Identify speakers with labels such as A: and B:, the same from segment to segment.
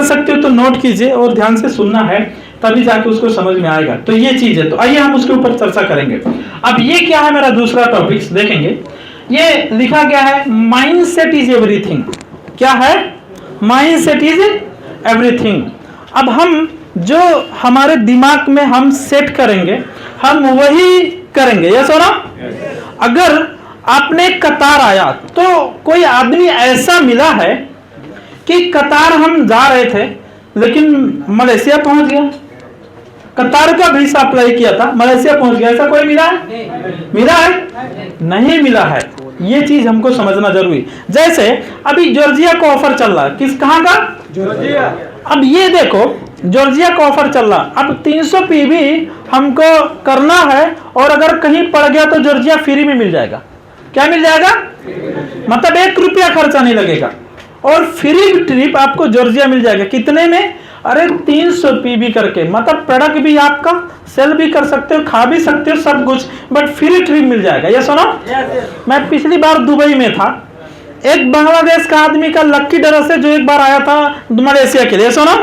A: सकते हो तो नोट कीजिए और ध्यान से सुनना है, तभी जाके उसको समझ में आएगा। तो ये चीज है, तो आइए हम उसके ऊपर चर्चा करेंगे। अब ये क्या है, मेरा दूसरा टॉपिक देखेंगे। ये लिखा गया है माइंडसेट इज एवरीथिंग। क्या है? Mindset is everything. अब हम जो हमारे दिमाग में हम सेट करेंगे, हम वही करेंगे। ये सुना, अगर आपने कतार आया तो कोई आदमी ऐसा मिला है कि कतार हम जा रहे थे लेकिन मलेशिया पहुंच गया, कतार का वीसा अप्लाई किया था, मलेशिया पहुंच गया, ऐसा कोई मिला है? मिला है? नहीं मिला है। ये चीज हमको समझना जरूरी। जैसे अभी जॉर्जिया का ऑफर चल रहा है, कहां का? जॉर्जिया। अब ये देखो, जॉर्जिया का ऑफर चल रहा, अब 300 पीवी हमको करना है, और अगर कहीं पड़ गया तो जॉर्जिया फ्री में मिल जाएगा। क्या मिल जाएगा? मतलब 1 रुपया खर्चा नहीं लगेगा, और फ्री ट्रिप आपको जॉर्जिया मिल जाएगा। कितने में? अरे 300 पीवी करके, मतलब प्रोडक्ट भी आपका सेल भी कर सकते हो, खा भी सकते हो, सब कुछ, बट फ्री ट्रिप मिल जाएगा। ये सुनो, मैं पिछली बार दुबई में था, एक बांग्लादेश का आदमी का लक्की ड्रॉ से जो एक बार आया था मलेशिया के लिए, सुनो,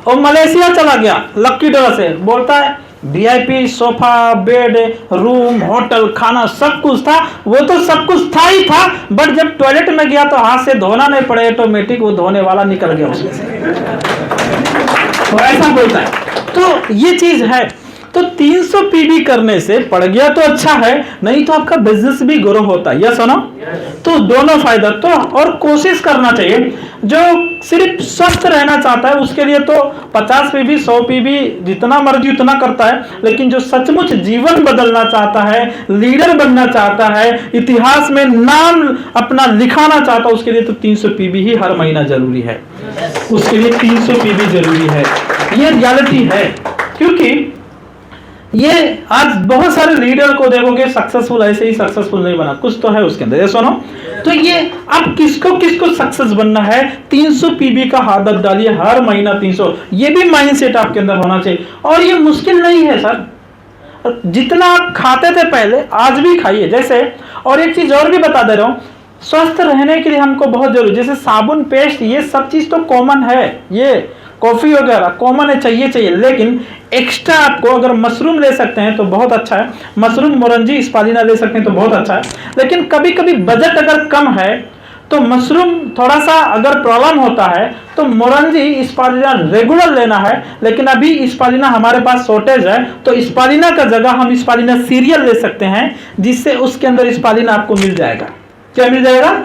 A: और मलेशिया चला गया लक्की ड्रॉ से, बोलता है VIP sofa, bed, room, hotel, खाना सब कुछ था। वो तो सब कुछ था ही था, बट जब टॉयलेट में गया तो हाथ से धोना नहीं पड़े, ऑटोमेटिक वो धोने वाला निकल गया उसमें से। तो ऐसा बोलता है। तो ये चीज है। तो 300 पीवी करने से पड़ गया तो अच्छा है, नहीं तो आपका बिजनेस भी ग्रो होता है। यस, तो दोनों फायदा। तो और कोशिश करना चाहिए, जो सिर्फ स्वस्थ रहना चाहता है उसके लिए तो 50 पीवी 100 पीवी जितना मर्जी उतना करता है, लेकिन जो सचमुच जीवन बदलना चाहता है, लीडर बनना चाहता है, इतिहास में नाम अपना लिखाना चाहता है, उसके लिए तो 300 पीवी ही हर महीना जरूरी है। उसके लिए 300 पीवी जरूरी है। ये रियलिटी है, क्योंकि ये आज बहुत सारे लीडर को देखोगे सक्सेसफुल ऐसे ही सक्सेसफुल नहीं बना, कुछ तो है उसके अंदर। ये सुनो, तो ये अब किसको सक्सेस बनना है, 300 पीवी का आदत डालिए, हर महीना 300। ये भी माइंडसेट आपके अंदर होना चाहिए, और ये मुश्किल नहीं है सर। जितना आप खाते थे पहले, आज भी खाइए। जैसे और एक चीज और भी बता दे रहा हूं, स्वस्थ रहने के लिए हमको बहुत जरूरी, जैसे साबुन, पेस्ट, ये सब चीज तो कॉमन है, ये कॉफी वगैरह कॉमन है, चाहिए, लेकिन एक्स्ट्रा आपको अगर मशरूम ले सकते हैं तो बहुत अच्छा है। मशरूम, मोरंजी, स्पालिना ले सकते हैं तो बहुत अच्छा है। लेकिन कभी कभी बजट अगर कम है तो मशरूम थोड़ा सा अगर प्रॉब्लम होता है तो मोरंजी, स्पालिना रेगुलर लेना है। लेकिन अभी स्पालिना हमारे पास शॉर्टेज है, तो स्पालिना का जगह हम स्पालिना सीरियल ले सकते हैं, जिससे उसके अंदर स्पालिना आपको मिल जाएगा। क्या मिल जाएगा?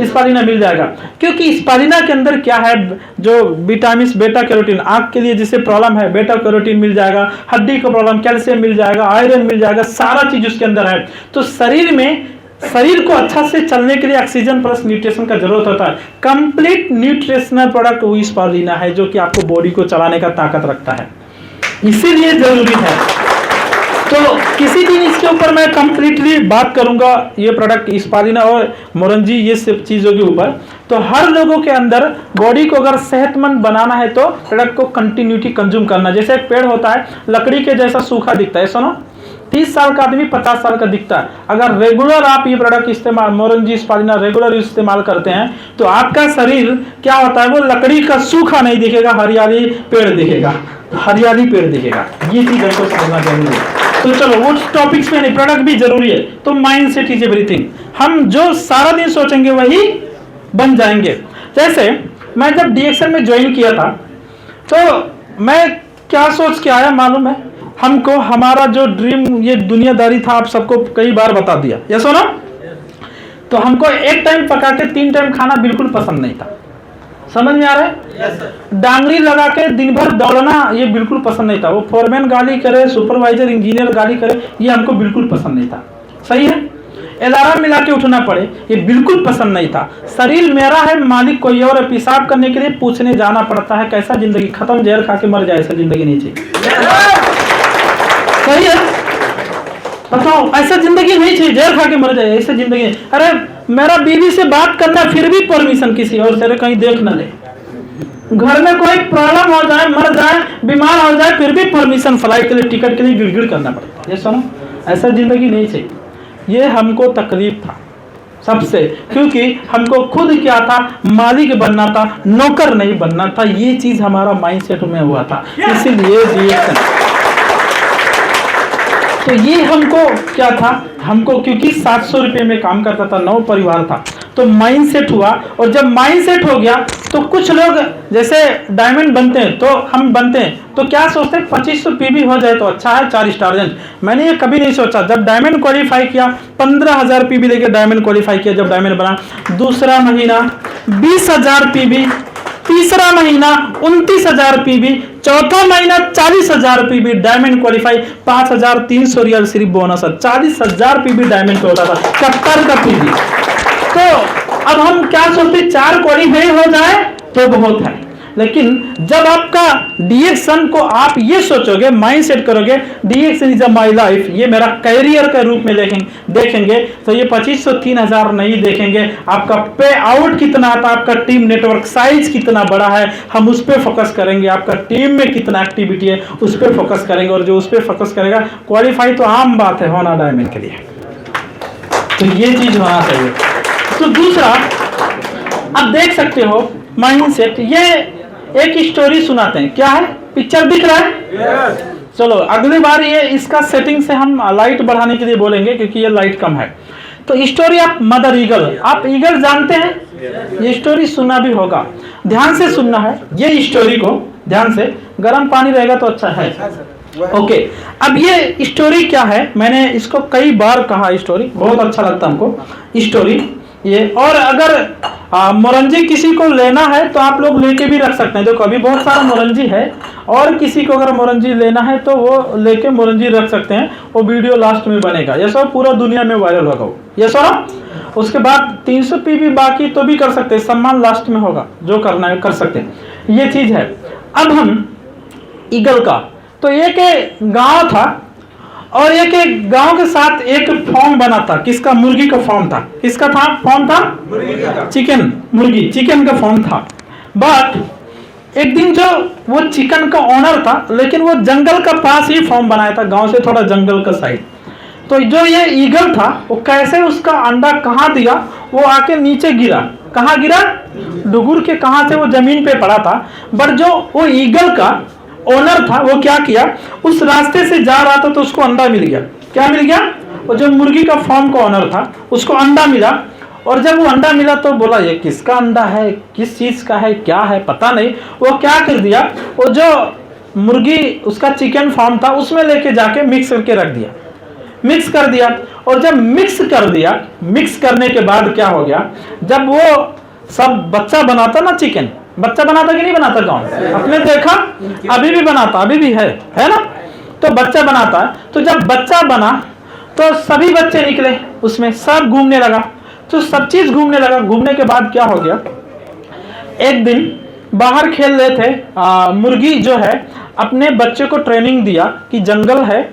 A: स्पालिना मिल जाएगा। क्योंकि स्पालिना के अंदर क्या है, जो विटामिन, बेटा कैरोटीन, आंख के लिए जिसे प्रॉब्लम है बेटा कैरोटीन मिल जाएगा, हड्डी का प्रॉब्लम कैल्शियम मिल जाएगा, आयरन मिल जाएगा, सारा चीज उसके अंदर है। तो शरीर को अच्छा से चलने के लिए ऑक्सीजन प्लस न्यूट्रिशन का जरूरत होता है। कंप्लीट न्यूट्रिशनल प्रोडक्ट वो स्पालिना है, जो कि आपको बॉडी को चलाने का ताकत रखता है, इसीलिए जरूरी है। तो किसी दिन इसके ऊपर मैं कंप्लीटली बात करूंगा, ये प्रोडक्ट स्पालिना और मोरंजी, ये सब चीज़ों के ऊपर। तो हर लोगों के अंदर बॉडी को अगर सेहतमंद बनाना है तो प्रोडक्ट को कंटिन्यूटी कंज्यूम करना। जैसे एक पेड़ होता है, लकड़ी के जैसा सूखा दिखता है, सुनो, 30 साल का आदमी 50 साल का दिखता है। अगर रेगुलर आप ये प्रोडक्ट इस्तेमाल, मोरंजी, स्पालिना रेगुलर इस्तेमाल करते हैं तो आपका शरीर क्या होता है, वो लकड़ी का सूखा नहीं दिखेगा, हरियाली पेड़ दिखेगा, हरियाली पेड़ दिखेगा। ये चीज हमको समझना जरूरी है। तो चलो वो टॉपिक्स में नहीं, प्रोडक्ट भी जरूरी है। तो माइंडसेट इज एवरीथिंग। हम जो सारा दिन सोचेंगे वही बन जाएंगे। जैसे मैं जब डीएक्सएल में ज्वाइन किया था तो मैं क्या सोच के आया मालूम है हमको, हमारा जो ड्रीम, ये दुनियादारी था, आप सबको कई बार बता दिया, ये सुनो। तो हमको एक टाइम पका के 3 टाइम खाना बिल्कुल पसंद नहीं था। समझ में आ रहा है? yes, डांगरी लगा के दिन भर दौड़ना ये बिल्कुल पसंद नहीं था। वो फोरमैन गाली करे, सुपरवाइजर, इंजीनियर गाली करे, ये हमको बिल्कुल पसंद नहीं था। सही है? अलार्म मिला के उठना पड़े, ये बिल्कुल पसंद नहीं था। शरीर मेरा है, मालिक कोई और है। पेशाब करने के लिए पूछने जाना पड़ता है, कैसा जिंदगी, खत्म, जहर खा के मर जाए, ऐसा जिंदगी नहीं चाहिए। सही है? बताओ, ऐसा जिंदगी नहीं चाहिए, जहर खा के मर जाए, ऐसा जिंदगी। अरे मेरा बीवी से बात करना फिर भी परमिशन किसी और से, कहीं देख न ले। घर में कोई प्रॉब्लम हो जाए, मर जाए, बीमार हो जाए, फिर भी परमिशन, फ्लाइट के लिए, टिकट के लिए गिड़गिड़ करना पड़ता है। ये सुनो, ऐसा जिंदगी नहीं चाहिए। ये हमको तकलीफ था, सबसे, क्योंकि हमको खुद क्या था, मालिक बनना था, नौकर नहीं बनना था। ये चीज हमारा माइंडसेट में हुआ था, इसीलिए रिएक्शन। तो ये हमको क्या था, हमको क्योंकि 700 रुपये में काम करता था, 9 परिवार था, तो माइंडसेट हुआ। और जब माइंडसेट हो गया तो कुछ लोग जैसे डायमंड बनते हैं, तो हम बनते हैं तो क्या सोचते हैं 2500 पीबी हो जाए तो अच्छा है, 4 स्टार रेंज। मैंने ये कभी नहीं सोचा। जब डायमंड क्वालिफाई किया, 15,000 पीबी लेके डायमंड क्वालिफाई किया, जब डायमंड बना, दूसरा महीना 20,000 पीबी, तीसरा महीना 29,000 पीबी, चौथा महीना 40,000 पीबी, डायमंड क्वालिफाई, 5,300 रियल सिर्फ बोनस है, 40,000 पीबी डायमंड पे होता था, 71 का पीबी। तो अब हम क्या सोचते, 4 क्वालिफाई हो जाए तो बहुत है। लेकिन जब आपका डीएक्शन को आप ये सोचोगे, माइंड सेट करोगे, डीएक्शन इज माई लाइफ, ये मेरा कैरियर के रूप में देखेंगे तो ये 2500 3,000 नहीं देखेंगे, आपका पे आउट कितना आता, आपका टीम नेटवर्क साइज कितना बड़ा है, हम उस पर फोकस करेंगे। आपका टीम में कितना एक्टिविटी है उस पर फोकस करेंगे, और जो उस पर फोकस करेगा, क्वालिफाई तो आम बात है होना डायमंड के लिए, तो ये चीज होना चाहिए। तो दूसरा आप देख सकते हो माइंड सेट, ये एक स्टोरी सुनाते हैं। क्या है, पिक्चर दिख रहा है? yes. चलो अगली बार ये इसका सेटिंग से हम लाइट बढ़ाने के लिए बोलेंगे, क्योंकि ये लाइट कम है। तो स्टोरी आप मदर ईगल, आप ईगल जानते हैं? yes. ये स्टोरी सुना भी होगा, ध्यान से सुनना है ये स्टोरी को, ध्यान से। गर्म पानी रहेगा तो अच्छा है। ओके अब ये स्टोरी क्या है, मैंने इसको कई बार कहा, स्टोरी बहुत अच्छा लगता हमको स्टोरी ये। और अगर मोरंजी किसी को लेना है तो आप लोग लेके भी रख सकते हैं, देखो अभी बहुत सारा मोरंजी है, और किसी को अगर मोरंजी लेना है तो वो लेके मोरंजी रख सकते हैं। वो वीडियो लास्ट में बनेगा, ये सब पूरा दुनिया में वायरल होगा, ये सब। उसके बाद 300 पीबी बाकी तो भी कर सकते हैं, सम्मान लास्ट में होगा, जो करना है कर सकते हैं, ये चीज है। अब हम ईगल का, तो एक गांव था, और एक गांव के साथ एक फॉर्म बना था, किसका, मुर्गी का फॉर्म था। किसका था फॉर्म था? चिकन, मुर्गी चिकन का फॉर्म था। बट एक दिन जो वो चिकन का ओनर था, लेकिन वो जंगल का पास ही फॉर्म बनाया था, गांव से थोड़ा जंगल का साइड। तो जो ये ईगल था, वो कैसे उसका अंडा कहाँ दिया, वो आके नीचे गिरा। कहाँ गिरा? डुगुर के कहाँ से वो जमीन पे पड़ा था। बट जो वो ईगल का ओनर था, वो क्या किया, उस रास्ते से जा रहा था तो उसको अंडा मिल गया। क्या मिल गया? वो जो मुर्गी का फार्म का ओनर था, उसको अंडा मिला। और जब वो अंडा मिला तो बोला ये किसका अंडा है, किस चीज का है, क्या है पता नहीं। वो क्या कर दिया, वो जो मुर्गी उसका चिकन फार्म था उसमें लेके जाके मिक्स करके रख दिया, मिक्स कर दिया। और जब मिक्स कर दिया, मिक्स करने के बाद क्या हो गया, जब वो सब बच्चा बनाता ना, चिकन बच्चा बनाता कि नहीं बनाता गाँव, आपने देखा? अभी भी बनाता, अभी भी है ना? तो बच्चा बनाता है, तो जब बच्चा बना तो सभी बच्चे निकले उसमें, सब घूमने लगा, तो सब चीज घूमने लगा। घूमने के बाद क्या हो गया, एक दिन बाहर खेल रहे थे, मुर्गी जो है अपने बच्चे को ट्रेनिंग दिया कि जंगल है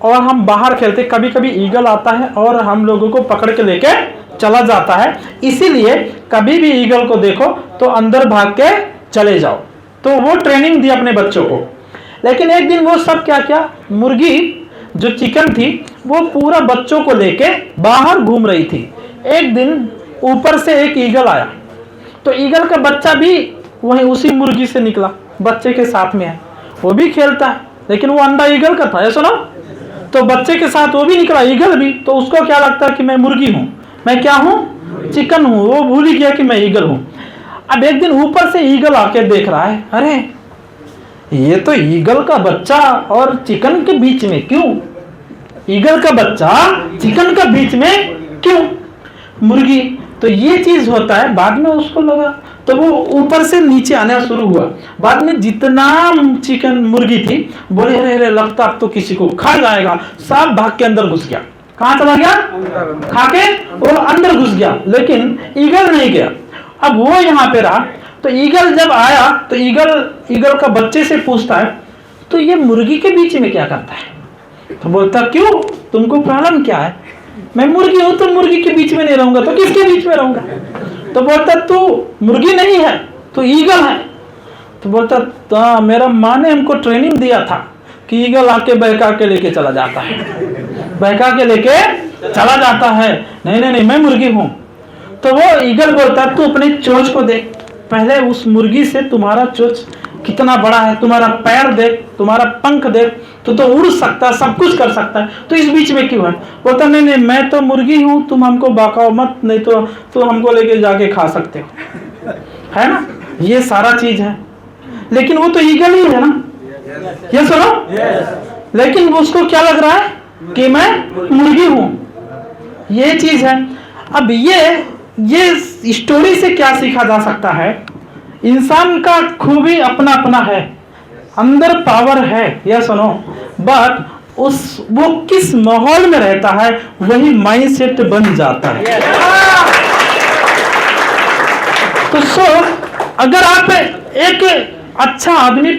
A: और हम बाहर खेलते, कभी कभी ईगल आता है और हम लोगों को पकड़ के लेके चला जाता है, इसीलिए कभी भी ईगल को देखो तो अंदर भाग के चले जाओ। तो वो ट्रेनिंग दी अपने बच्चों को। लेकिन एक दिन वो सब क्या क्या, मुर्गी जो चिकन थी वो पूरा बच्चों को लेके बाहर घूम रही थी। एक दिन ऊपर से एक ईगल आया, तो ईगल का बच्चा भी वहीं उसी मुर्गी से निकला, बच्चे के साथ में है, वो भी खेलता है, लेकिन वो अंडा ईगल का था, ऐसा ना। तो बच्चे के साथ वो भी निकला, ईगल भी। तो उसको क्या लगता है कि मैं मुर्गी हूँ, मैं क्या हूँ, चिकन हूँ, वो भूल ही गया कि मैं ईगल हूँ। अब एक दिन ऊपर से ईगल आके देख रहा है, अरे ये तो ईगल का बच्चा और चिकन के बीच में क्यों, ईगल का बच्चा चिकन का बीच में क्यों, मुर्गी। तो ये चीज होता है। बाद में उसको लगा, तो वो ऊपर से नीचे आना शुरू हुआ। बाद में जितना चिकन मुर्गी थी, बोले अरे अरे लगता अब तो किसी को खा जाएगा, सब भाग के अंदर घुस गया। कहाँ चला गया? खा के वो अंदर घुस गया, लेकिन ईगल नहीं गया। अब वो यहाँ पे रहा। तो ईगल जब आया तो ईगल का बच्चे से पूछता है, तो ये मुर्गी के बीच में क्या करता है? तो बोलता क्यों, तुमको प्रॉब्लम क्या है? मैं मुर्गी हूं तो मुर्गी के बीच में नहीं रहूंगा तो किसके बीच में रहूंगा? तो बोलता तू मुर्गी नहीं है, तू ईगल है। तो बोलता मेरा माँ ने हमको ट्रेनिंग दिया था कि ईगल आके बहका के लेके चला जाता है, बहका के लेके चला जाता है। नहीं नहीं नहीं, मैं मुर्गी हूँ। तो वो ईगल बोलता है तू अपने चोंच को देख, पहले उस मुर्गी से तुम्हारा चोंच कितना बड़ा है, तुम्हारा पैर देख, तुम्हारा पंख देख, तो उड़ सकता है, सब कुछ कर सकता है, तो इस बीच में क्यों है? बोलता नहीं नहीं मैं तो मुर्गी हूं, तुम हमको बहकाओ मत, नहीं तो तुम हमको लेके जाके खा सकते हो, है ना? ये सारा चीज है, लेकिन वो तो ईगल ही है ना, ये सुनो, लेकिन उसको क्या लग रहा है कि मैं मुर्गी हूं, ये चीज है। अब ये स्टोरी से क्या सीखा जा सकता है? इंसान का खूबी अपना अपना है, अंदर पावर है, यह सुनो, बट वो किस माहौल में रहता है वही माइंडसेट बन जाता है। तो अगर आप एक अच्छा आदमी,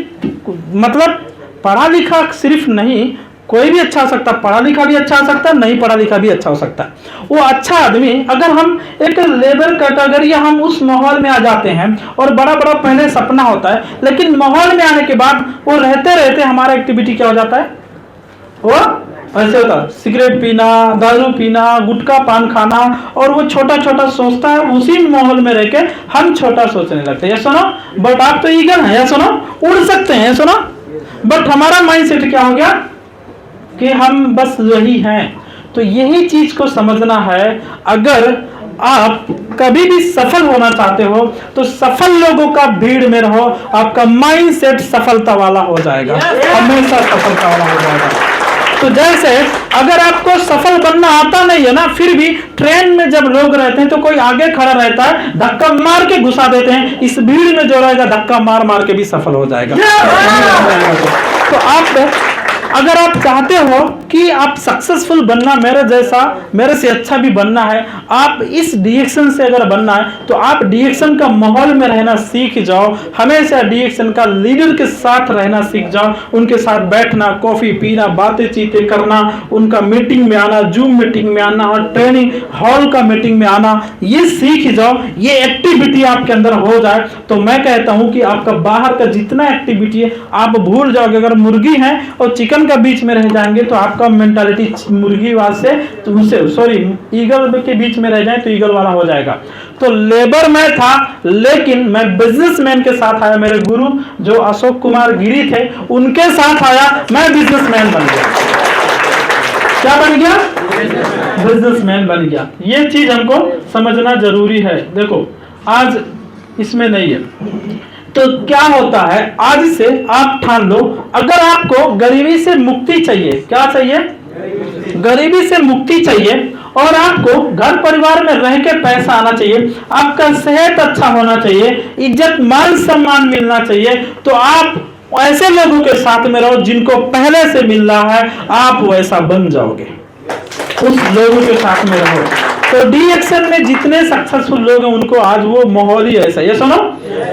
A: मतलब पढ़ा लिखा सिर्फ नहीं, कोई भी अच्छा हो सकता, पढ़ा लिखा भी अच्छा हो सकता है, नहीं पढ़ा लिखा भी अच्छा हो सकता है, वो अच्छा आदमी, अगर हम एक लेबर कैटेगरी, हम उस माहौल में आ जाते हैं और बड़ा बड़ा पहले सपना होता है, लेकिन माहौल में आने के बाद वो रहते रहते हमारा एक्टिविटी क्या हो जाता है? वो ऐसे होता है, सिगरेट पीना, दारू पीना, गुटखा पान खाना, और वो छोटा छोटा सोचता है, उसी माहौल में रह के हम छोटा सोचने लगते हैं। ये सुनो, बट आप तो ईगल हैं, ये सुनो, उड़ सकते हैं, ये सुनो, बट हमारा माइंडसेट क्या हो गया कि हम बस वही हैं। तो यही चीज को समझना है। अगर आप कभी भी सफल होना चाहते हो तो सफल लोगों का भीड़ में रहो, आपका माइंडसेट सफलता वाला हो जाएगा, हमेशा सफलता वाला हो जाएगा। तो जैसे अगर आपको सफल बनना आता नहीं है ना, फिर भी ट्रेन में जब लोग रहते हैं तो कोई आगे खड़ा रहता है, धक्का मार के घुसा देते हैं, इस भीड़ में जो रहेगा धक्का मार मार के भी सफल हो जाएगा। तो आप अगर आप चाहते हो कि आप सक्सेसफुल बनना, मेरे जैसा, मेरे से अच्छा भी बनना है, आप इस डिएक्शन से अगर बनना है तो आप डिएक्शन का माहौल में रहना सीख जाओ, हमेशा डिएक्शन का लीडर के साथ रहना सीख जाओ, उनके साथ बैठना, कॉफी पीना, बातें चीतें करना, उनका मीटिंग में आना, जूम मीटिंग में आना और ट्रेनिंग हॉल का मीटिंग में आना, ये सीख जाओ, ये एक्टिविटी आपके अंदर हो जाए तो मैं कहता हूं कि आपका बाहर का जितना एक्टिविटी है आप भूल जाओगे। अगर मुर्गी है और चिकन का बीच में रह जाएंगे तो आपका मेंटालिटी मुर्गीवाद से, ईगल के बीच में रह जाए तो ईगल वाला हो जाएगा। तो लेबर में था, लेकिन मैं बिजनेसमैन के साथ आया, मेरे गुरु जो अशोक कुमार गिरी थे उनके साथ आया, मैं बिजनेसमैन बन गया। क्या बन गया? बिजनेसमैन बन गया। ये चीज हमको समझना जरूरी है। देखो आज इसमें नहीं है तो क्या होता है, आज से आप ठान लो, अगर आपको गरीबी से मुक्ति चाहिए, क्या चाहिए? गरीबी से मुक्ति चाहिए, और आपको घर परिवार में रह के पैसा आना चाहिए, आपका सेहत अच्छा होना चाहिए, इज्जत मान सम्मान मिलना चाहिए, तो आप ऐसे लोगों के साथ में रहो जिनको पहले से मिल रहा है, आप वैसा बन जाओगे, उस लोगों के साथ में रहो। तो डिएक्शन में जितने सक्सेसफुल लोग हैं उनको आज वो माहौल ही ऐसा, ये सुनो,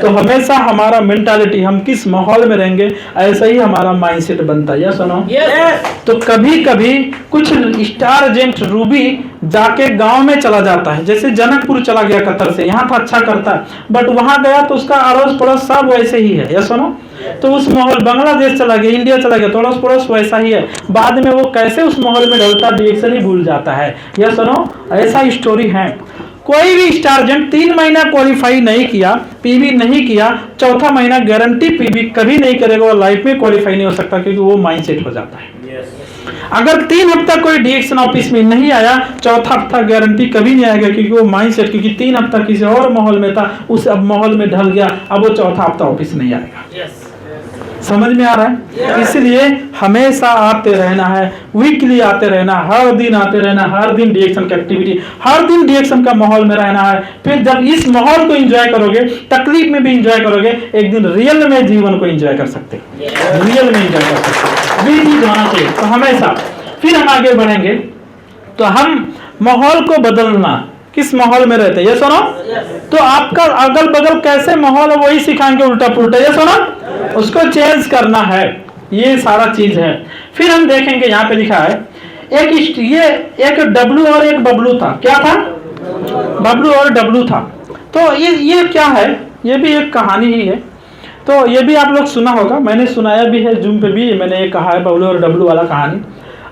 A: तो हमेशा हमारा मेंटालिटी, हम किस माहौल में रहेंगे ऐसा ही हमारा माइंडसेट बनता है, ये सुनो। तो कभी कभी कुछ स्टार एजेंट रूबी जाके गांव में चला जाता है, जैसे जनकपुर चला गया कतर से, यहाँ था अच्छा करता है, बट वहां गया तो उसका अड़ोस पड़ोस सब वैसे ही है, ये सुनो। तो उस माहौल, बांग्लादेश चला गया, इंडिया चला गया, तो अड़ोस पड़ोस वैसा ही है, बाद में वो कैसे उस माहौल में ढलता, डिएक्शन ही भूल जाता है, ये सुनो, ऐसा स्टोरी है। कोई भी स्टार एजेंट 3 महीना क्वालिफाई नहीं किया, पीबी नहीं किया, चौथा महीना गारंटी पीबी कभी नहीं करेगा, वो लाइफ में क्वालिफाई नहीं हो सकता, क्योंकि वो माइंडसेट हो जाता है। अगर 3 हफ्ता कोई डिएक्शन ऑफिस में नहीं आया, चौथा हफ्ता गारंटी कभी नहीं आएगा, क्योंकि वो माइंडसेट, क्योंकि 3 हफ्ता किसी और माहौल में था, उस अब माहौल में ढल गया, अब वो चौथा हफ्ता ऑफिस नहीं आएगा। समझ में आ रहा है? इसलिए हमेशा आते रहना है, वीकली आते रहना, हर दिन आते रहना, हर दिन डिएक्शन की एक्टिविटी, हर दिन डिएक्शन का माहौल में रहना है। फिर जब इस माहौल को एंजॉय करोगे, तकलीफ में भी एंजॉय करोगे, एक दिन रियल में जीवन को एंजॉय कर सकते, रियल में एंजॉय कर सकते, ये चीज होना चाहिए। तो हमेशा फिर हम आगे बढ़ेंगे, तो हम माहौल को बदलना, किस माहौल में रहते हैं, ये सुनो। तो आपका अगल बगल कैसे माहौल है वही सिखाएंगे उल्टा पुल्टा, ये सुनो, उसको चेंज करना है, ये सारा चीज है। फिर हम देखेंगे यहाँ पे लिखा है एक डब्लू और एक बबलू था, क्या था? बबलू और डब्लू था। तो ये क्या है? ये भी एक कहानी ही है, तो ये भी आप लोग सुना होगा, मैंने सुनाया भी है, जूम पे भी मैंने ये कहा है, बबलू और डब्लू वाला कहानी।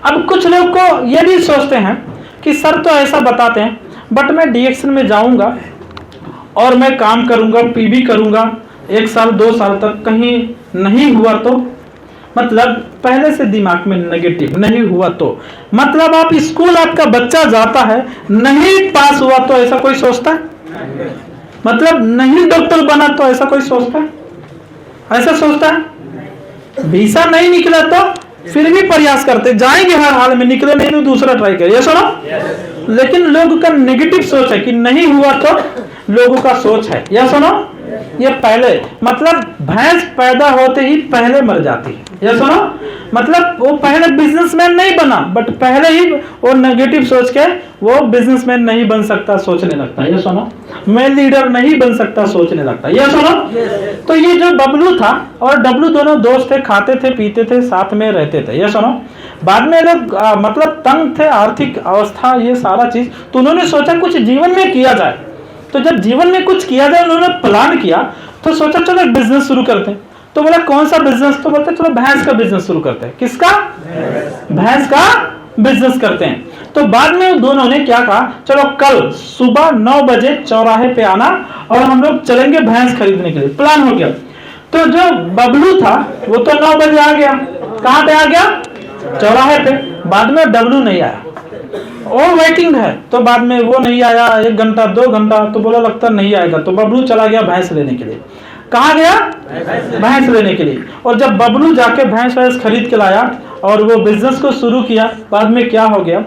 A: अब कुछ लोग को ये भी सोचते हैं कि सर तो ऐसा बताते हैं, बट मैं डीएक्शन में जाऊंगा और मैं काम करूंगा, पीबी करूंगा 1 साल 2 साल तक, कहीं नहीं हुआ तो, मतलब पहले से दिमाग में नेगेटिव, नहीं हुआ तो, मतलब आप स्कूल आपका बच्चा जाता है, नहीं पास हुआ तो ऐसा कोई सोचता है? मतलब नहीं डॉक्टर बना तो ऐसा कोई सोचता है? ऐसा सोचता है? वीसा नहीं निकला तो फिर भी प्रयास करते, जाएंगे हर हाल में, निकले नहीं तो दूसरा ट्राई करिए, सुनो। लेकिन लोगों का नेगेटिव सोच है कि नहीं हुआ तो, लोगों का सोच है, यह सुनो, ये पहले, मतलब भैंस पैदा होते ही पहले मर जाती है, यह सुनो, मतलब वो पहले बिजनेसमैन नहीं बना, बट पहले ही वो नेगेटिव सोच के वो बिजनेसमैन नहीं बन सकता, सोचने लगता है, ये सुनो, मैं लीडर नहीं बन सकता, सोचने लगता है, ये सुनो। तो ये जो बबलू था और डब्लू दोनों दोस्त थे, खाते थे, पीते थे, साथ में रहते थे, ये सुनो। बाद में लोग मतलब तंग थे, आर्थिक अवस्था, ये सारा चीज, तो उन्होंने सोचा कुछ जीवन में किया जाए। तो जब जीवन में कुछ किया जाए, उन्होंने प्लान किया, तो सोचा चलो एक बिजनेस शुरू करते हैं। तो बोला कौन सा बिजनेस? तो बोलते चलो भैंस का बिजनेस शुरू करते हैं। किसका? भैंस का बिजनेस करते हैं। तो बाद में दोनों ने क्या कहा, चलो कल सुबह 9 बजे चौराहे पे आना और हम लोग चलेंगे भैंस खरीदने के लिए। प्लान हो गया। तो जो बबलू था वो तो 9 बजे आ गया। कहां पे आ गया? चौराहे पे। बाद में डब्लू नहीं आया, वो वेटिंग है, तो बाद में वो नहीं आया, 1 घंटा 2 घंटा, तो बोला लगता नहीं आएगा, तो बबलू चला गया भैंस लेने के लिए। कहाँ गया? भैंस लेने के लिए। और जब बबलू जाके भैंस वैंस खरीद के लाया और वो बिजनेस को शुरू किया, बाद में क्या हो गया,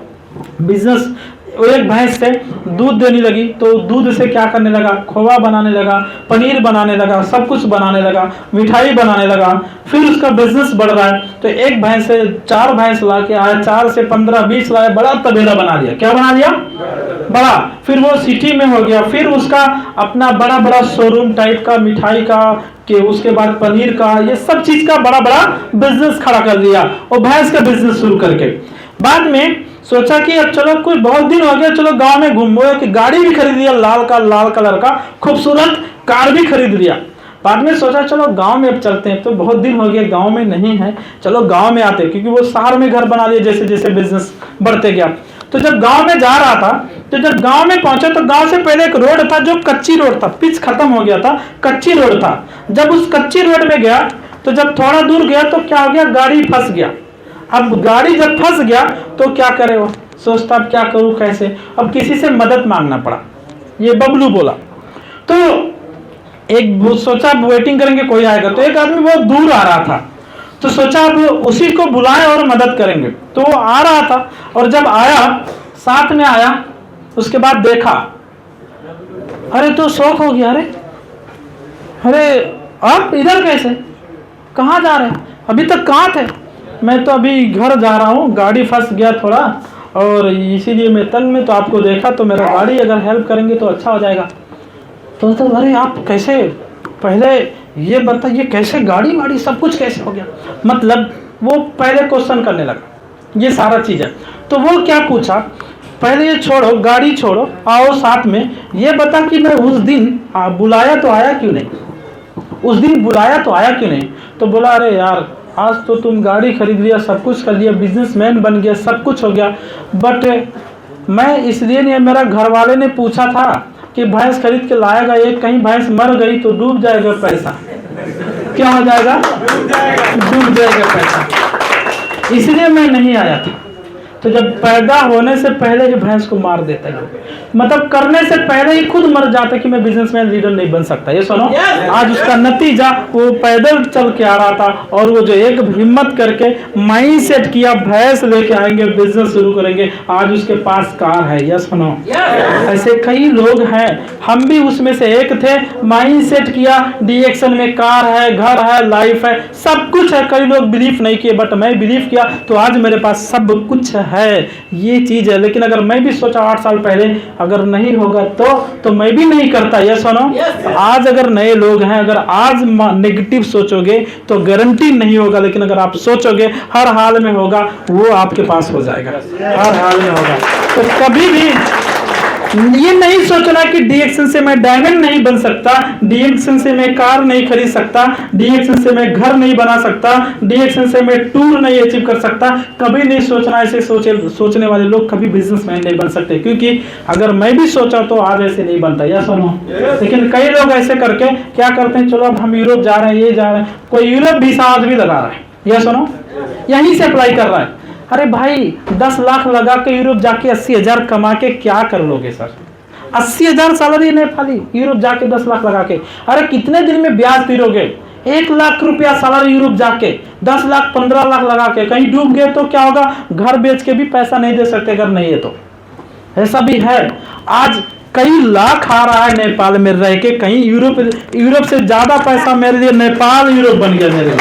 A: बिजनेस, वो एक भैंस से दूध देने लगी, तो दूध से क्या करने लगा, खोवा बनाने लगा, पनीर बनाने लगा, सब कुछ बनाने लगा, मिठाई बनाने लगा। फिर उसका बिजनेस बढ़ रहा है, तो एक भैंस से 4 भैंस ला के आया, 4 से 15 20 लाया, बड़ा तबेला बना दिया। क्या बना दिया? बड़ा। फिर वो सिटी में हो गया, फिर उसका अपना बड़ा बड़ा शोरूम टाइप का मिठाई का, कि उसके बाद पनीर का, ये सब चीज का बड़ा बड़ा बिजनेस खड़ा कर दिया, और भैंस का बिजनेस शुरू करके बाद में सोचा कि अब चलो कुछ बहुत दिन हो गया, चलो गांव में घूमो, कि गाड़ी भी खरीद लिया, लाल कलर का खूबसूरत कार भी खरीद लिया। बाद में सोचा चलो गांव में अब चलते हैं, तो बहुत दिन हो गया गांव में नहीं है, चलो गांव में आते, क्योंकि वो शहर में घर बना लिया जैसे जैसे बिजनेस बढ़ते गया। तो जब गांव में जा रहा था, तो जब गांव में पहुंचा, तो गांव से पहले एक रोड था जो कच्ची रोड था, पिच खत्म हो गया था, कच्ची रोड था। जब उस कच्ची रोड में गया, तो जब थोड़ा दूर गया तो क्या हो गया, गाड़ी फंस गया। अब गाड़ी जब फंस गया तो क्या करे, वो सोचता अब क्या करूं कैसे, अब किसी से मदद मांगना पड़ा। ये बबलू बोला, तो एक सोचा वेटिंग करेंगे कोई आएगा, तो एक आदमी बहुत दूर आ रहा था, तो सोचा अब उसी को बुलाएं और मदद करेंगे। तो वो आ रहा था, और जब आया, साथ में आया, उसके बाद देखा, अरे तो शौक हो गया, अरे आप इधर कैसे, कहाँ जा रहे हैं, अभी तक कहाँ थे? मैं तो अभी घर जा रहा हूँ, गाड़ी फंस गया थोड़ा, और इसीलिए मैं तंग में, तो आपको देखा, तो मेरा गाड़ी अगर हेल्प करेंगे तो अच्छा हो जाएगा। तो अरे आप कैसे, पहले ये बताइए कैसे गाड़ी वाड़ी सब कुछ कैसे हो गया, मतलब वो पहले क्वेश्चन करने लगा, ये सारा चीज़ है। तो वो क्या पूछा, पहले ये छोड़ो, गाड़ी छोड़ो, आओ साथ में, ये बता कि मैं उस दिन बुलाया तो आया क्यों नहीं, उस दिन बुलाया तो आया क्यों नहीं? तो बोला अरे यार, आज तो तुम गाड़ी खरीद लिया, सब कुछ कर लिया, बिजनेसमैन बन गया, सब कुछ हो गया, बट मैं इसलिए नहीं, मेरा घर वाले ने पूछा था कि भैंस खरीद के लाएगा, एक कहीं भैंस मर गई तो डूब जाएगा पैसा। क्या हो जाएगा? डूब जाएगा पैसा, इसलिए मैं नहीं आया था। तो जब पैदा होने से पहले ही भैंस को मार देता है, मतलब करने से पहले ही खुद मर जाता है कि मैं बिजनेसमैन लीडर नहीं बन सकता। ये सुनो, आज उसका नतीजा, वो पैदल चल के आ रहा था, और वो जो एक हिम्मत करके माइंड सेट किया, भैंस लेके आएंगे, बिजनेस शुरू करेंगे, आज उसके पास कार है। ये सुनो, ऐसे कई लोग हैं, हम भी उसमें से एक थे, माइंड सेट किया, डीएक्शन में कार है, घर है, लाइफ है, सब कुछ है। कई लोग बिलीव नहीं किए, बट मैं बिलीव किया, तो आज मेरे पास सब कुछ है, ये चीज है। लेकिन अगर मैं भी सोचा 8 साल पहले, अगर नहीं होगा तो मैं भी नहीं करता। ये सुनो, आज अगर नए लोग हैं, अगर आज नेगेटिव सोचोगे तो गारंटी नहीं होगा, लेकिन अगर आप सोचोगे हर हाल में होगा, वो आपके पास हो जाएगा, हर हाल में होगा। तो कभी भी ये नहीं सोचना कि डीएक्शन से मैं डायमंड नहीं बन सकता, डीएक्शन से मैं कार नहीं खरीद सकता, डीएक्शन से मैं घर नहीं बना सकता, डीएक्शन से मैं टूर नहीं अचीव कर सकता। कभी नहीं सोचना। ऐसे सोचने वाले लोग कभी बिजनेसमैन नहीं बन सकते, क्योंकि अगर मैं भी सोचा तो आज ऐसे नहीं बनता। या सुनो, लेकिन कई लोग ऐसे करके क्या करते हैं, चलो अब हम यूरोप जा रहे हैं, ये जा रहे हैं, कोई यूरोप वीसा आज भी लगा रहा है। या सुनो, यहीं से अप्लाई कर रहा है। अरे भाई 10 लाख लगा के यूरोप जाके 80,000 कमा के क्या कर लोगे सर? 80,000 सैलरी नेपाली, यूरोप जाके 10 लाख लगा के, अरे कितने दिन में ब्याज फिरोगे? 1 लाख रुपया सैलरी यूरोप जाके 10 लाख 15 लाख लगा के कहीं डूब गए तो क्या होगा? घर बेच के भी पैसा नहीं दे सकते अगर नहीं है तो। ऐसा भी है। आज कई लाख आ रहा है नेपाल में रह के, कहीं यूरोप से ज्यादा पैसा मेरे लिए नेपाल यूरोप बन गया मेरे लिए,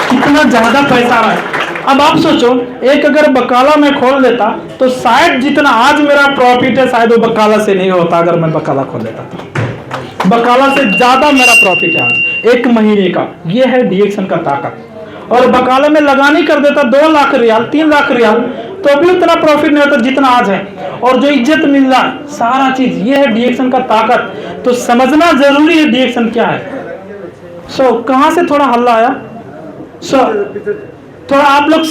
A: कितना ज्यादा पैसा आ रहा है। अब आप सोचो, एक अगर बकाला मैं खोल लेता तो शायद जितना आज मेरा प्रॉफिट है शायद वो बकाला से नहीं होता। अगर मैं बकाला खोल लेता तो बकाला से ज्यादा मेरा प्रॉफिट है आज 1 महीने का। ये है डीएक्शन का ताकत। और बकाला में लगानी कर देता 2 लाख रियाल 3 लाख रियाल तो भी उतना प्रॉफिट नहीं होता जितना आज है। और जो इज्जत मिल रहा है सारा चीज, ये है डीएक्शन का ताकत। तो समझना जरूरी है डीएक्शन क्या है। कहां से थोड़ा हल्ला आया? थोड़ा आप लोग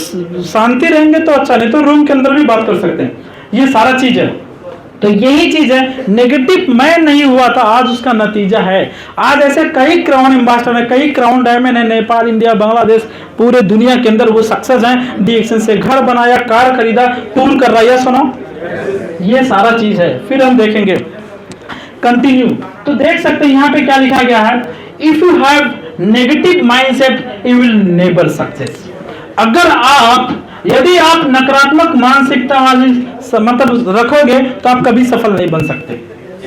A: शांति रहेंगे तो अच्छा, नहीं तो रूम के अंदर भी बात कर सकते हैं। ये सारा चीज है। तो यही चीज है, नेगेटिव मैं नहीं हुआ था, आज उसका नतीजा है। आज ऐसे कई क्राउन एम्बेसडर है, कई क्राउन डायमंड है, नेपाल, इंडिया, बांग्लादेश, पूरे दुनिया के अंदर वो सक्सेस हैं। डीएक्शन से घर बनाया, कार खरीदा, टूर कर रहा है। सुनो, ये सारा चीज है। फिर हम देखेंगे कंटिन्यू। तो देख सकते हैं यहाँ पे क्या लिखा गया है, if you have negative mindset you will never success. यदि आप नकारात्मक मानसिकता वाली मतलब रखोगे तो आप कभी सफल नहीं बन सकते।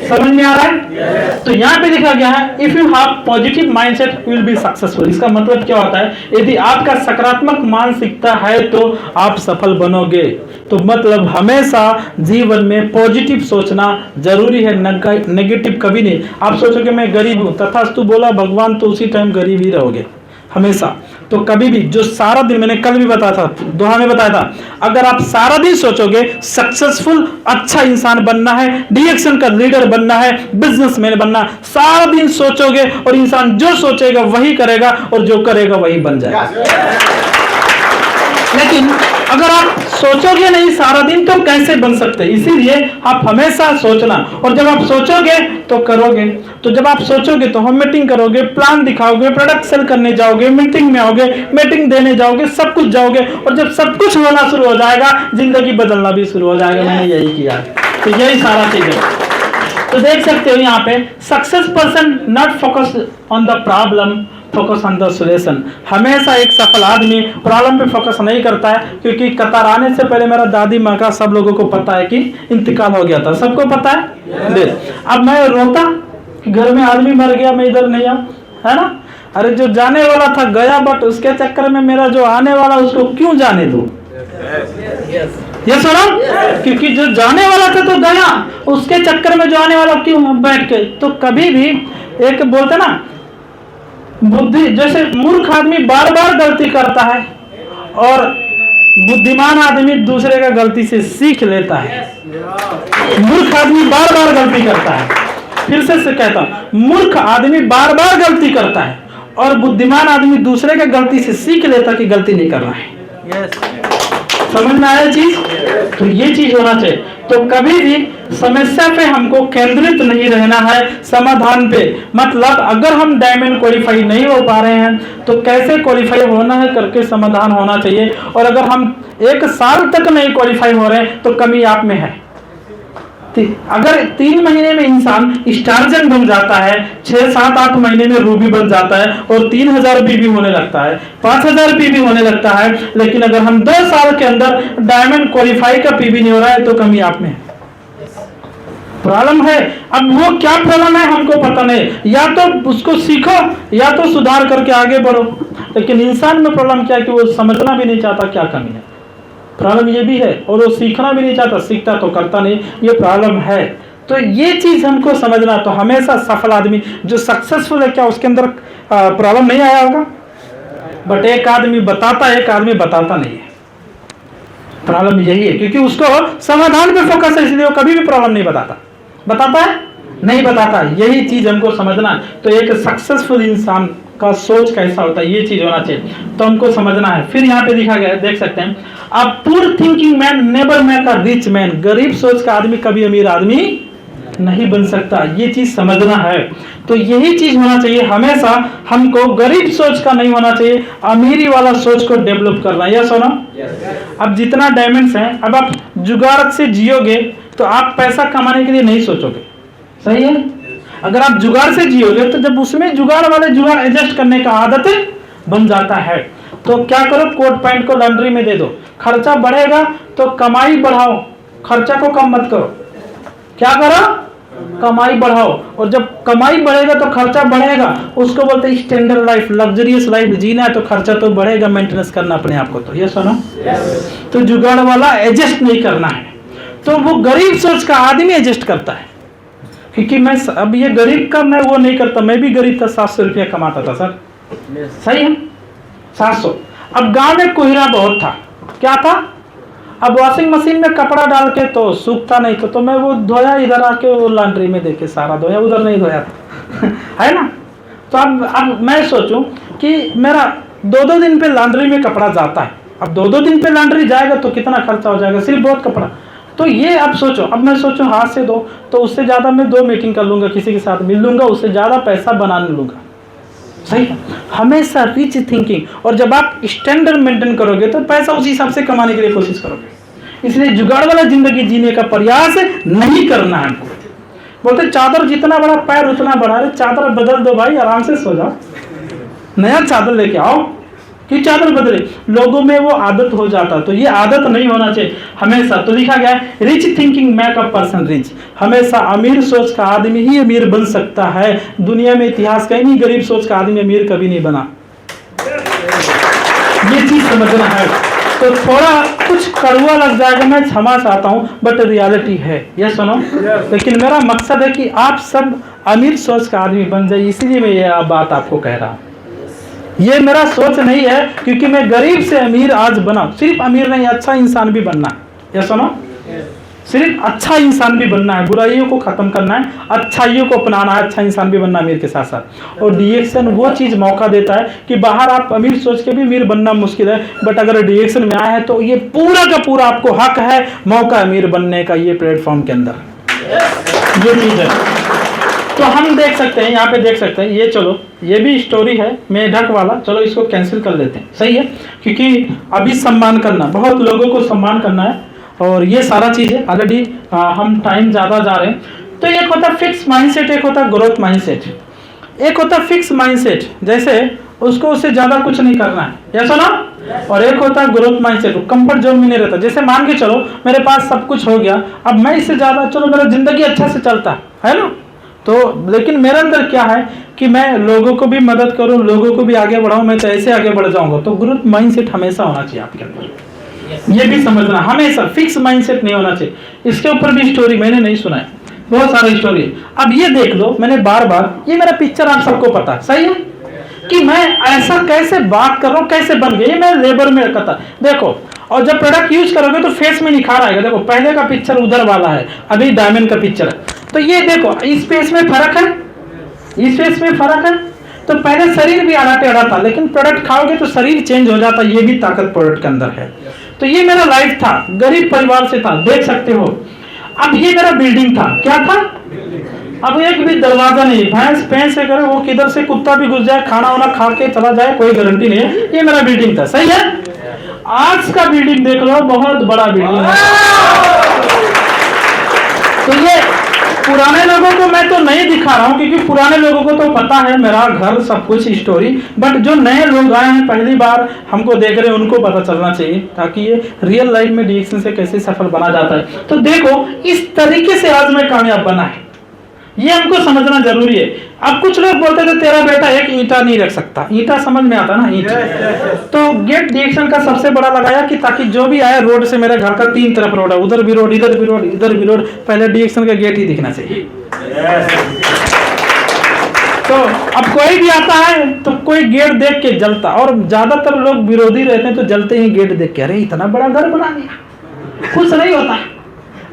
A: समझ में आ रहा है? तो यहाँ पे लिखा गया है if you have positive mindset you will be successful. इसका मतलब क्या होता है? यदि आपका सकारात्मक मानसिकता है तो आप सफल बनोगे। तो मतलब हमेशा जीवन में पॉजिटिव सोचना जरूरी है, नेगेटिव कभी नहीं। आप सोचोगे मैं गरीब हूं, तथास्तु बोला भगवान, तो उसी टाइम गरीब ही रहोगे हमेशा। तो कभी भी जो सारा दिन, मैंने कल भी बताया था, दोहा में बताया था, अगर आप सारा दिन सोचोगे सक्सेसफुल अच्छा इंसान बनना है, डीएक्शन का लीडर बनना है, बिजनेसमैन बनना, सारा दिन सोचोगे और इंसान जो सोचेगा वही करेगा और जो करेगा वही बन जाएगा। लेकिन अगर आप सोचोगे नहीं सारा दिन तो कैसे बन सकते? इसीलिए आप हमेशा सोचना, और जब आप सोचोगे तो करोगे। तो जब आप सोचोगे तो हम मीटिंग करोगे, प्लान दिखाओगे, प्रोडक्ट सेल करने जाओगे, मीटिंग में आओगे, मीटिंग देने जाओगे, सब कुछ जाओगे। और जब सब कुछ होना शुरू हो जाएगा जिंदगी बदलना भी शुरू हो जाएगा। मैंने यही किया। तो यही सारा चीज है। तो देख सकते हो यहाँ पे, success person not focus on the problem, focus on the solution. हमेशा एक सफल आदमी प्रॉब्लम पे फोकस नहीं करता है, क्योंकि कतार आने से पहले मेरा दादी माँ का सब लोगों को पता है कि इंतकाल हो गया था, सबको पता है। अब मैं रोता कि घर में आदमी मर गया, मैं इधर नहीं आऊं, है ना? अरे जो जाने वाला था गया, बट उसके चक्कर में मेरा जो आने वाला उसको क्यों जाने दो? ये सुनो, क्योंकि जो जाने वाला था तो गया, उसके चक्कर में जो आने वाला क्यों बैठ के? तो कभी भी एक बोलते ना, बुद्धि, जैसे मूर्ख आदमी बार बार गलती करता है और बुद्धिमान आदमी दूसरे का गलती से सीख लेता है। मूर्ख आदमी बार बार गलती करता है, फिर से कहता हूं, मूर्ख आदमी बार बार गलती करता है और बुद्धिमान आदमी दूसरे का गलती से सीख लेता कि गलती नहीं करना है। समझ में आया चीज? तो ये चीज होना चाहिए। तो कभी भी समस्या पे हमको केंद्रित नहीं रहना है, समाधान पे। मतलब अगर हम डायमंड क्वालिफाई नहीं हो पा रहे हैं तो कैसे क्वालिफाई होना है करके समाधान होना चाहिए। और अगर हम 1 साल तक नहीं क्वालिफाई हो रहे हैं तो कमी आप में है। अगर 3 महीने में इंसान स्टार्जन बन जाता है, 6, 7, 8 महीने में रूबी बन जाता है और 3000 पीबी होने लगता है, 5000 पीबी होने लगता है, लेकिन अगर हम 2 साल के अंदर डायमंड क्वालिफाई का पीबी नहीं हो रहा है तो कमी आप में है, प्रॉब्लम है। अब वो क्या प्रॉब्लम है हमको पता नहीं, या तो उसको सीखो या तो सुधार करके आगे बढ़ो। लेकिन इंसान में प्रॉब्लम क्या है कि वो समझना भी नहीं चाहता क्या कमी है। प्रॉब्लम ये भी है, और वो सीखना भी नहीं चाहता, सीखता तो करता नहीं, ये प्रॉब्लम है। तो ये चीज हमको समझना। तो हमेशा सफल आदमी जो सक्सेसफुल है, क्या उसके अंदर प्रॉब्लम नहीं आया होगा? बट एक आदमी बताता है, एक आदमी बताता नहीं है। प्रॉब्लम यही है, क्योंकि उसको समाधान पे फोकस है, इसलिए वो कभी भी प्रॉब्लम नहीं बताता है नहीं बताता। यही चीज हमको समझना है। तो एक सक्सेसफुल इंसान का सोच कैसा होता है, ये चीज होना चाहिए, तो हमको समझना है। फिर यहाँ पे दिखा गया, देख सकते हैं, a poor thinking man never make a rich man. गरीब सोच का आदमी कभी अमीर आदमी नहीं बन सकता, ये चीज समझना है। तो यही चीज होना चाहिए हमेशा, हमको गरीब सोच का नहीं होना चाहिए, अमीरी वाला सोच को डेवलप करना। यस हो ना? अब जितना डायमेंड्स हैं, अब आप जुगाड़ से जियोगे तो आप पैसा कमाने के लिए नहीं सोचोगे, सही है? अगर आप जुगाड़ से जियोगे तो जब उसमें जुगाड़ वाले जुगाड़ एडजस्ट करने का आदत बन जाता है, तो क्या करो, कोट पैंट को लॉन्ड्री में दे दो। खर्चा बढ़ेगा तो कमाई बढ़ाओ, खर्चा को कम मत करो। क्या करो? कमाई बढ़ाओ। और जब कमाई बढ़ेगा तो खर्चा बढ़ेगा, उसको बोलते हैं स्टैंडर्ड लाइफ, लग्जरियस लाइफ जीना है तो खर्चा तो बढ़ेगा, मेंटेनेंस करना अपने आप को। तो ये सुनो, तो जुगाड़ वाला एडजस्ट नहीं करना है, तो वो गरीब सोच का आदमी एडजस्ट करता है। क्योंकि मैं अब ये गरीब का मैं वो नहीं करता, मैं भी गरीब था, 700 रुपया कमाता था सर, सही है, 700। अब गांव में कोहरा बहुत था, क्या था, अब वॉशिंग मशीन में कपड़ा डाल के तो सूखता नहीं तो मैं वो धोया, इधर आके वो लॉन्ड्री में देके सारा धोया, उधर नहीं धोया था है ना? तो अब मैं सोचूं कि मेरा 2-2 दिन पे लॉन्ड्री में कपड़ा जाता है, अब 2-2 दिन पे लॉन्ड्री जाएगा तो कितना खर्चा हो जाएगा, सिर्फ बहुत कपड़ा। तो ये अब सोचो, अब मैं सोचूं हाथ से दो तो उससे ज़्यादा मैं 2 मीटिंग कर लूँगा, किसी के साथ मिल लूँगा, उससे ज़्यादा पैसा बना लूँगा, सही है? हमेशा रिच थिंकिंग। और जब आप स्टैंडर्ड मेंटेन करोगे तो पैसा उसी हिसाब से कमाने के लिए कोशिश करोगे। इसलिए जुगाड़ वाला जिंदगी जीने का प्रयास नहीं करना है हमको। बोलते चादर जितना बड़ा पैर उतना बड़ा, अरे चादर बदल दो भाई, आराम से सो जाओ, नया चादर लेके आओ कि चादर बदले। लोगों में वो आदत हो जाता, तो ये आदत नहीं होना चाहिए हमेशा। तो लिखा गया है, rich thinking make a person rich. हमेशा अमीर सोच का आदमी ही अमीर बन सकता है। दुनिया में इतिहास कहीं नहीं गरीब सोच का आदमी अमीर कभी नहीं बना, ये चीज समझना है। तो थोड़ा कुछ कड़वा लग जाएगा, मैं क्षमा चाहता हूँ, बट रियलिटी है, ये सुनो। लेकिन मेरा मकसद है कि आप सब अमीर सोच का आदमी बन जाए, इसीलिए मैं ये बात आपको कह रहा हूँ। ये मेरा सोच नहीं है क्योंकि मैं गरीब से अमीर आज बना, सिर्फ अमीर नहीं, अच्छा इंसान भी बनना है। ये सुनो, सिर्फ अच्छा इंसान भी बनना है, बुराइयों को खत्म करना है, अच्छाइयों को अपनाना है, अच्छा इंसान भी बनना अमीर के साथ साथ। और डीएक्शन वो चीज़ मौका देता है कि बाहर आप अमीर सोच के भी अमीर बनना मुश्किल है, बट अगर डीएक्शन में आए हैं तो ये पूरा का पूरा आपको हक है मौका अमीर बनने का, ये प्लेटफॉर्म के अंदर ये चीज़ है। तो हम देख सकते हैं, यहाँ पे देख सकते हैं, ये चलो ये भी स्टोरी है मेढक वाला, चलो इसको कैंसिल कर लेते हैं, सही है? क्योंकि अभी सम्मान करना, बहुत लोगों को सम्मान करना है, और ये सारा चीज़ें ऑलरेडी हम टाइम ज़्यादा जा रहे हैं। तो एक होता फिक्स माइंडसेट, एक होता ग्रोथ माइंडसेट। एक होता फिक्स माइंडसेट, जैसे उसको उससे ज़्यादा कुछ नहीं करना है, या सुना? और एक होता है ग्रोथ माइंडसेट, कंफर्ट जोन में नहीं रहता। जैसे मान के चलो मेरे पास सब कुछ हो गया, अब मैं इससे ज़्यादा, चलो मेरा जिंदगी अच्छा से चलता है ना, तो लेकिन मेरे अंदर क्या है कि मैं लोगों को भी मदद करूं, लोगों को भी आगे बढ़ाऊं, मैं तो ऐसे आगे बढ़ जाऊंगा। तो ग्रोथ माइंडसेट हमेशा होना चाहिए आपके अंदर, ये भी समझना, हमेशा फिक्स माइंडसेट नहीं होना चाहिए। इसके ऊपर भी स्टोरी मैंने नहीं सुना है, बहुत सारी स्टोरी है। अब ये देख लो, मैंने बार बार, ये मेरा पिक्चर आप सबको पता है, सही है कि मैं ऐसा कैसे बात कर रहा हूँ, कैसे बन गया, ये मैं लेबर में करता, देखो। और जब प्रोडक्ट यूज करोगे तो फेस में निखार आएगा। देखो पहले का पिक्चर उधर वाला है, अभी डायमंड का पिक्चर है, तो ये देखो इस फेस में फर्क है, इस फेस में फर्क है। तो पहले शरीर भी आड़ा टेढ़ा था, लेकिन प्रोडक्ट खाओगे तो शरीर चेंज हो जाता, ये भी ताकत प्रोडक्ट के अंदर है। तो ये मेरा लाइफ था, गरीब परिवार से था, देख सकते हो। अब ये मेरा बिल्डिंग था, क्या था? अब एक भी दरवाजा नहीं, भैंस भैंस से करे वो किधर से कुत्ता भी घुस जाए, खाना वाना खा के चला जाए, कोई गारंटी नहीं है। ये मेरा बिल्डिंग था, सही है? आज का बिल्डिंग देख लो, बहुत बड़ा बिल्डिंग है। तो ये पुराने लोगों को मैं तो नहीं दिखा रहा हूँ, क्योंकि पुराने लोगों को तो पता है मेरा घर सब कुछ स्टोरी, बट जो नए लोग आए हैं पहली बार हमको देख रहे हैं, उनको पता चलना चाहिए, ताकि ये रियल लाइफ में डीएक्शन से कैसे सफल बना जाता है। तो देखो इस तरीके से आज मैं कामयाब बना है, ये हमको समझना जरूरी है। अब कुछ लोग बोलते थे तेरा बेटा एक ईंटा नहीं रख सकता, ईंटा समझ में आता ना, ईंट। तो गेट डीएक्शन का सबसे बड़ा लगाया कि ताकि जो भी आए, रोड से मेरे घर का 3 तरफ रोड है, उधर भी रोड, इधर भी रोड, इधर भी रोड, पहले डीएक्शन का गेट ही दिखना चाहिए। तो अब कोई भी आता है तो कोई गेट देख के जलता, और ज्यादातर लोग विरोधी रहते हैं तो जलते ही गेट देख के, अरे इतना बड़ा घर बना दिया, खुश नहीं होता,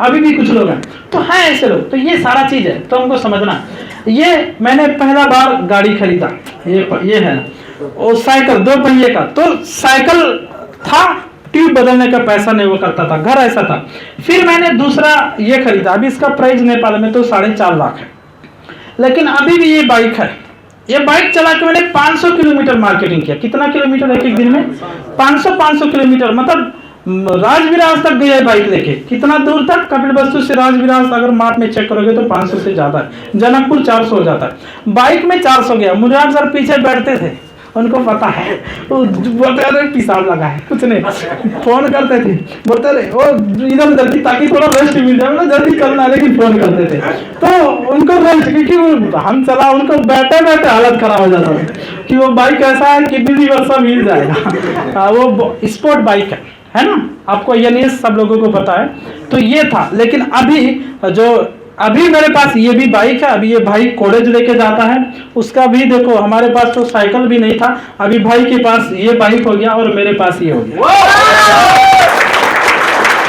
A: अभी भी कुछ लोग हैं, तो है ऐसे लोग। तो ये सारा चीज है, तो हमको समझना। ये मैंने पहला बार गाड़ी खरीदा, ये है और साइकिल 2 पहिए का, तो साइकिल था, ट्यूब बदलने का पैसा नहीं वो करता था, घर ऐसा था। फिर मैंने दूसरा ये खरीदा, अभी इसका प्राइस नेपाल में तो 4.5 लाख है, लेकिन अभी भी ये बाइक है। ये बाइक चला के मैंने 500 किलोमीटर मार्केटिंग किया। कितना किलोमीटर एक दिन में? 500 किलोमीटर, मतलब राजविराज तक गया बाइक लेके। कितना दूर तक? कपिल वस्तु से राजविराज अगर माप में चेक करोगे तो 500 से ज्यादा है। जनकपुर 400 हो जाता है, बाइक में 400 गया। मुराद सर पीछे बैठते थे, उनको पता है, वो बोलते रहे पिसाब लगा है, कुछ नहीं, फोन करते थे, बोलते रहे वो इधर उधर की, ताकि थोड़ा रेस्ट मिल जाए ना, जल्दी करना, लेकिन फोन करते थे तो उनको रेस्ट, क्योंकि हम चला, उनको बैठे बैठे हालत खराब हो जाता था कि वो बाइक ऐसा है कि कितनी वर्षा मिल जाएगा। वो स्पोर्ट बाइक है ना, आपको ये नहीं सब लोगों को पता है। तो ये था, लेकिन अभी मेरे पास ये भी बाइक है। अभी ये भाई कॉलेज लेके जाता है, उसका भी देखो, हमारे पास तो साइकिल भी नहीं था, अभी भाई के पास ये बाइक हो गया और मेरे पास ये हो गया।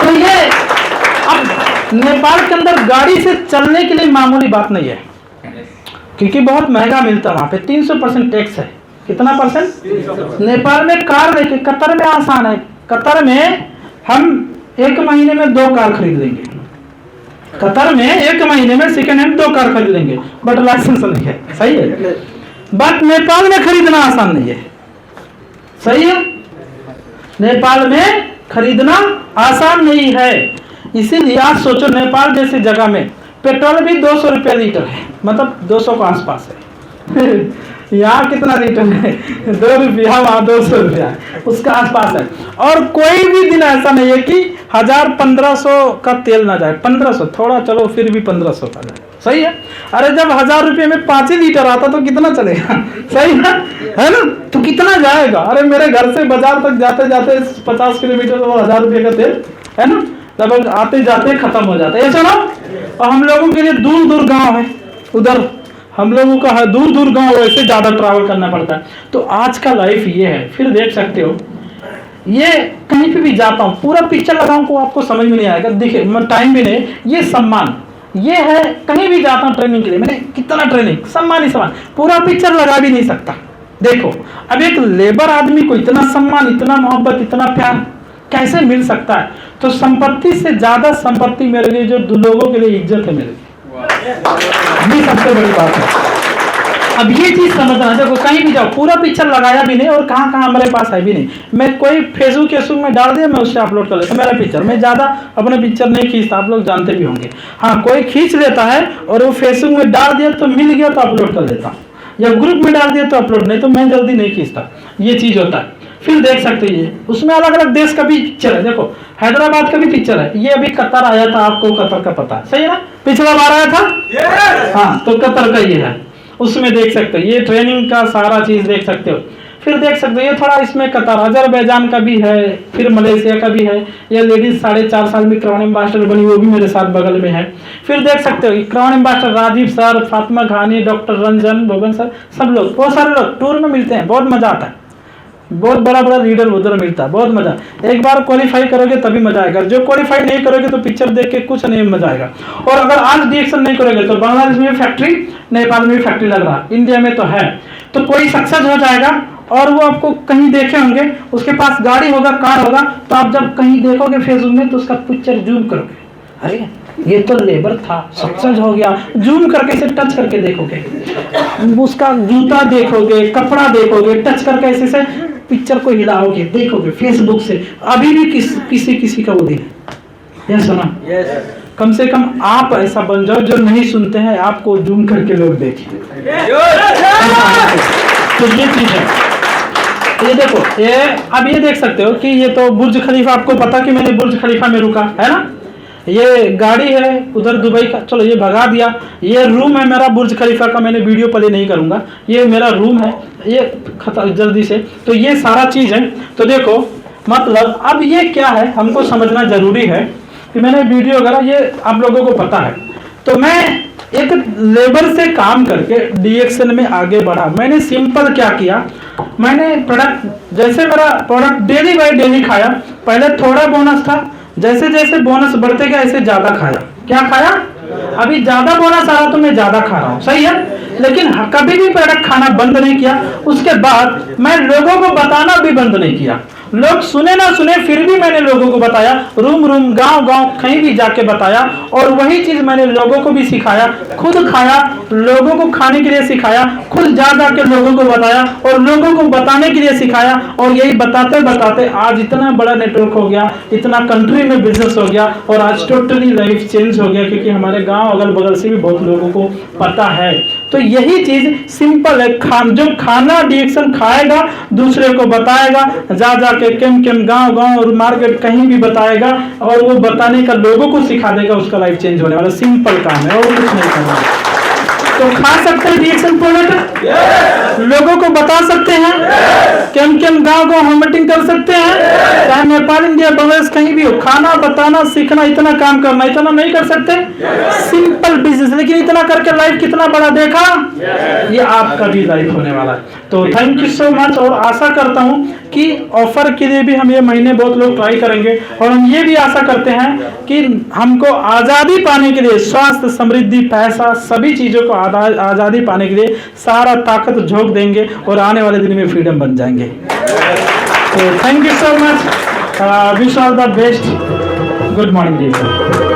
A: तो ये अब नेपाल के अंदर गाड़ी से चलने के लिए मामूली बात नहीं है, क्योंकि बहुत महंगा मिलता है वहां पे, 300% टैक्स है। कितना परसेंट? नेपाल में कार लेके, कतर में आसान है, कतर में हम 1 महीने में 2 कार खरीद लेंगे। कतर में 1 महीने में सेकेंड हैंड 2 कार खरीद लेंगे, बट लाइसेंस नहीं है, सही है। बट नेपाल में खरीदना आसान नहीं है, सही है। नेपाल में खरीदना आसान नहीं है, इसीलिए आप सोचो, नेपाल जैसी जगह में पेट्रोल भी 200 रुपया लीटर है, मतलब 200 के आसपास है। यहाँ कितना लीटर है? 2 रुपया, वहाँ 200 रुपया, उसका आसपास है। और कोई भी दिन ऐसा नहीं है कि 1000-1500 का तेल ना जाए। 1500 थोड़ा चलो, फिर भी 1500 का जाए, सही है। अरे जब 1000 रुपये में 5 ही लीटर आता तो कितना चलेगा? सही है ना, तो कितना जाएगा? अरे मेरे घर से बाजार तक जाते जाते 50 किलोमीटर तो 1000 रुपये का तेल है ना, लगभग आते जाते खत्म हो जाता है, ऐसा ना। और हम लोगों के लिए दूर दूर गाँव है, उधर हम लोगों का है दूर दूर गांव, वैसे ज्यादा ट्रैवल करना पड़ता है। तो आज का लाइफ ये है। फिर देख सकते हो, ये कहीं पे भी जाता हूँ, पूरा पिक्चर लगाऊं को आपको समझ में नहीं आएगा, देखिए टाइम भी नहीं। ये सम्मान, ये है, कहीं भी जाता हूँ ट्रेनिंग के लिए, मैंने कितना ट्रेनिंग, सम्मान ही सम्मान, पूरा पिक्चर लगा भी नहीं सकता। देखो अब एक लेबर आदमी को इतना सम्मान, इतना मोहब्बत, इतना प्यार कैसे मिल सकता है? तो संपत्ति से ज्यादा संपत्ति मेरे लिए जो लोगों के लिए इज्जत है, मेरे लिए ये सबसे बड़ी बात है। अब ये चीज समझना, देखो कहीं भी जाओ, पूरा पिक्चर लगाया भी नहीं और कहाँ कहाँ हमारे पास है भी नहीं। मैं कोई फेसबुक में डाल दिया, मैं उससे अपलोड कर लेता मेरा पिक्चर। मैं ज्यादा अपने पिक्चर नहीं खींचता, आप लोग जानते भी होंगे। हाँ, कोई खींच लेता है और वो फेसबुक में डाल दिया तो मिल गया तो अपलोड कर देता, या ग्रुप में डाल दिया तो अपलोड, नहीं तो मैं जल्दी नहीं खींचता, ये चीज होता है। फिर देख सकते हैं उसमें अलग अलग देश का भी पिक्चर है। देखो हैदराबाद का भी पिक्चर है, ये अभी कतर आया था, आपको कतर का पता है, सही है ना, पिछला बार आया था। हाँ, तो कतर का ये है, उसमें देख सकते हो, ये ट्रेनिंग का सारा चीज देख सकते हो। फिर देख सकते हो ये थोड़ा इसमें कतर, अजरबैजान का भी है, फिर मलेशिया का भी है। ये लेडीज 4.5 साल में क्राउन एम्बेसडर बनी, वो भी मेरे साथ बगल में है। फिर देख सकते हो crown ambassador Rajiv sir, Fatima Ghani, doctor Ranjan भोगन सर, सब लोग, बहुत सारे लोग टूर में मिलते हैं, बहुत मजा आता है। बहुत बड़ा बड़ा लीडर उधर मिलता है, बहुत मजा। एक बार क्वालिफाई करोगे तभी मजा आएगा, जो क्वालिफाई नहीं करोगे तो पिक्चर देख के कुछ नहीं मजा आएगा। और अगर आज रिएक्शन नहीं करोगे तो बांग्लादेश में फैक्ट्री, नेपाल में फैक्ट्री लग रहा, इंडिया में तो है, तो कोई सक्सेस हो जाएगा। और वो आपको कहीं देखे होंगे, उसके पास गाड़ी होगा, कार होगा, तो आप जब कहीं देखोगे फेसबुक में तो उसका पिक्चर जूम करोगे, अरे ये तो लेबर था, सक्सेस हो गया, जूम करके इसे टच करके देखोगे, उसका जूता देखोगे, कपड़ा देखोगे, टच करके ऐसे से पिक्चर को हिलाओगे, देखोगे फेसबुक से। अभी भी किसी का वो दिन है, यस ना, कम से कम आप ऐसा बन जाओ जो नहीं सुनते हैं, आपको जूम करके लोग देखें। तो ये चीज है, ये देखो, ये अब ये देख सकते हो कि ये तो बुर्ज खलीफा, आपको पता कि मैंने बुर्ज खलीफा में रुका है ना, ये गाड़ी है उधर दुबई का, चलो ये भगा दिया। ये रूम है मेरा बुर्ज खलीफा का, मैंने वीडियो प्ले नहीं करूंगा, ये मेरा रूम है, ये खत्म जल्दी से। तो ये सारा चीज है। तो देखो मतलब अब ये क्या है, हमको समझना जरूरी है कि मैंने वीडियो वगैरह ये आप लोगों को पता है। तो मैं एक लेबर से काम करके डीएक्शन में आगे बढ़ा। मैंने सिंपल क्या किया, मैंने प्रोडक्ट, जैसे मेरा प्रोडक्ट डेली बाय डेली खाया, पहले थोड़ा बोनस था, जैसे जैसे बोनस बढ़ते गया ऐसे ज्यादा खाया। क्या खाया? अभी ज्यादा बोनस आ रहा तो मैं ज्यादा खा रहा हूं, सही है। लेकिन कभी भी प्रोडक्ट खाना बंद नहीं किया। उसके बाद मैं लोगों को बताना भी बंद नहीं किया। लोग सुने ना सुने फिर भी मैंने लोगों को बताया, रूम रूम गांव गांव कहीं भी जाके बताया। और वही चीज मैंने लोगों को भी सिखाया, खुद खाया, लोगों को खाने के लिए सिखाया, खुद जा जाके लोगों को बताया और लोगों को बताने के लिए सिखाया। और यही बताते बताते आज इतना बड़ा नेटवर्क हो गया, इतना कंट्री में बिजनेस हो गया और आज टोटली लाइफ चेंज हो गया, क्योंकि हमारे गांव अगल बगल से भी बहुत लोगों को पता है। तो यही चीज सिंपल है, जो खाना डिएक्शन खाएगा दूसरे को बताएगा, जा जाके केम केम गांव गांव और मार्केट कहीं भी बताएगा और वो बताने का लोगों को सिखा देगा, उसका लाइफ चेंज होने वाला। सिंपल काम है और कुछ नहीं करना। तो खा सकते हैं डिएक्शन प्रोडक्ट, लोगों को बता सकते हैं, केम केम गांव गांव हम मीटिंग कर सकते हैं, चाहे नेपाल इंडिया बांग्लादेश कहीं भी हो। खाना बताना सीखना, इतना काम करना, इतना नहीं कर सकते? सिंपल बिजनेस, लेकिन इतना करके लाइफ कितना बड़ा देखा, ये आपका भी लाइफ होने वाला है। तो थैंक यू सो मच। और आशा करता हूं कि ऑफर के लिए भी हम ये महीने बहुत लोग ट्राई करेंगे और हम ये भी आशा करते हैं कि हमको आजादी पाने के लिए, स्वास्थ्य, समृद्धि, पैसा, सभी चीजों को आजादी पाने के लिए सारा ताकत झोंक देंगे और आने वाले दिन में फ्रीडम बन जाएंगे। तो thank you so much, wish all the best, good morning.